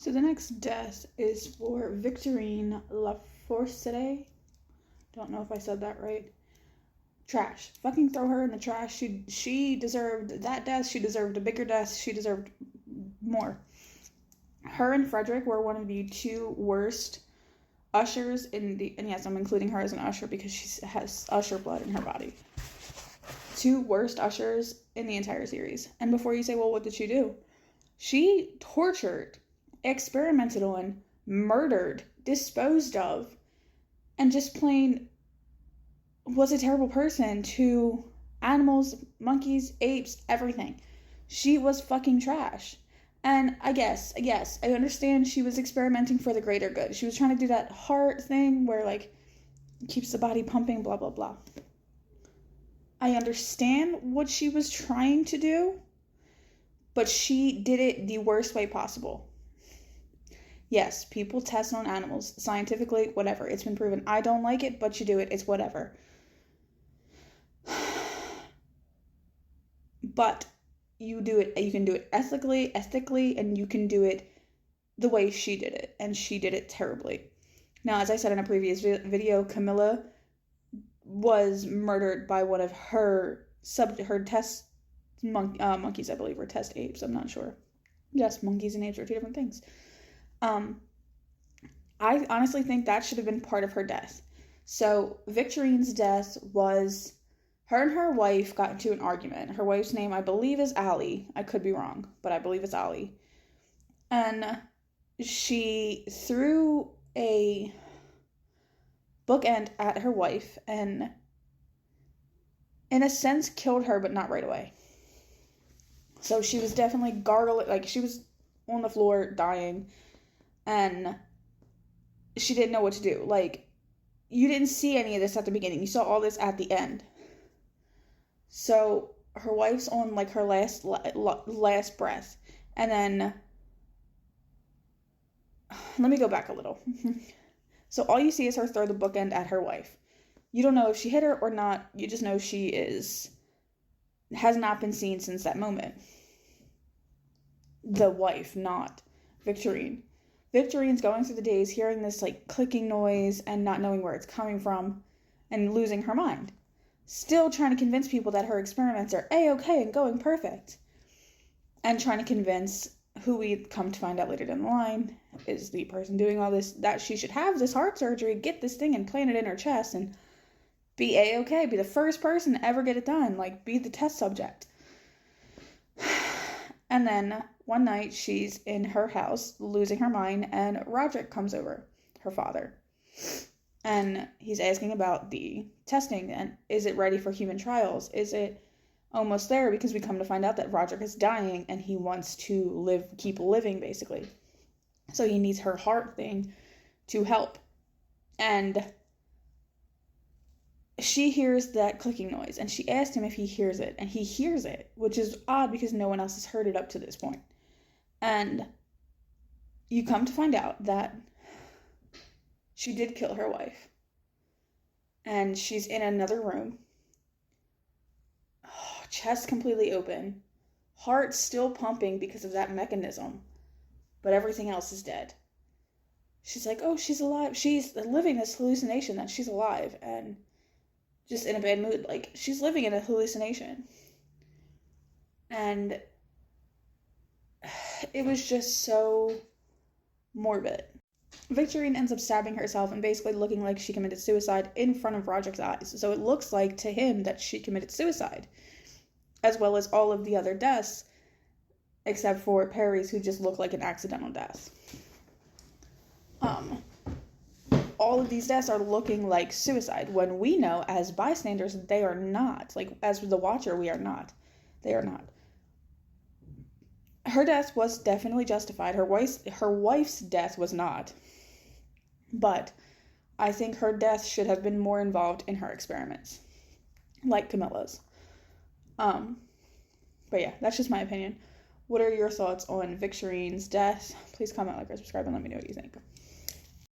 So the next death is for Victorine LaFourcade. Don't know if I said that right. Trash. Fucking throw her in the trash. She deserved that death. She deserved a bigger death. She deserved more. Her and Frederick were one of the two worst ushers and yes, I'm including her as an usher because she has usher blood in her body. Two worst ushers in the entire series. And before you say, well, what did she do? She tortured, experimented on, murdered, disposed of, and just plain was a terrible person to animals, monkeys, apes, everything. She was fucking trash. And I guess, I understand she was experimenting for the greater good. She was trying to do that heart thing where, like, keeps the body pumping, blah, blah, blah. I understand what she was trying to do, but she did it the worst way possible. Yes, people test on animals, scientifically, whatever. It's been proven. I don't like it, but you do it. It's whatever. But you do it. You can do it ethically, and you can do it the way she did it, and she did it terribly. Now, as I said in a previous video, Camilla was murdered by one of her test monkeys, I believe, or test apes. I'm not sure. Yes, monkeys and apes are two different things. I honestly think that should have been part of her death. So Victorine's death was her and her wife got into an argument. Her wife's name, I believe, is Allie. I could be wrong, but I believe it's Allie. And she threw a bookend at her wife and, in a sense, killed her, but not right away. So she was definitely gargling, like she was on the floor dying, and she didn't know what to do. Like, you didn't see any of this at the beginning. You saw all this at the end. So her wife's on, like, her last breath. And then, let me go back a little. So all you see is her throw the bookend at her wife. You don't know if she hit her or not. You just know she has not been seen since that moment. The wife, not Victorine. Victorine's going through the days hearing this, like, clicking noise and not knowing where it's coming from and losing her mind. Still trying to convince people that her experiments are A-okay and going perfect. And trying to convince, who we come to find out later down the line is the person doing all this, that she should have this heart surgery, get this thing implanted in her chest, and be A-okay, be the first person to ever get it done, like, be the test subject. And then one night she's in her house losing her mind, and Roderick comes over, her father, and he's asking about the testing and is it ready for human trials? Is it almost there? Because we come to find out that Roderick is dying and he wants to keep living, basically. So he needs her heart thing to help. And she hears that clicking noise, and she asked him if he hears it, and he hears it, which is odd because no one else has heard it up to this point. And you come to find out that she did kill her wife, and she's in another room, chest completely open, heart still pumping because of that mechanism, but everything else is dead. She's like, oh, she's alive. She's living this hallucination that she's alive, and just in a bad mood. Like, she's living in a hallucination. And it was just so morbid. Victorine ends up stabbing herself and basically looking like she committed suicide in front of Roderick's eyes. So it looks like to him that she committed suicide, as well as all of the other deaths, except for Perry's, who just looked like an accidental death. All of these deaths are looking like suicide, when we know as bystanders they are not. Like, as the watcher, we are not. They are not. Her death was definitely justified. Her wife's death was not. But I think her death should have been more involved in her experiments, like Camilla's. But yeah, that's just my opinion. What are your thoughts on Victorine's death? Please comment, like, or subscribe, and let me know what you think.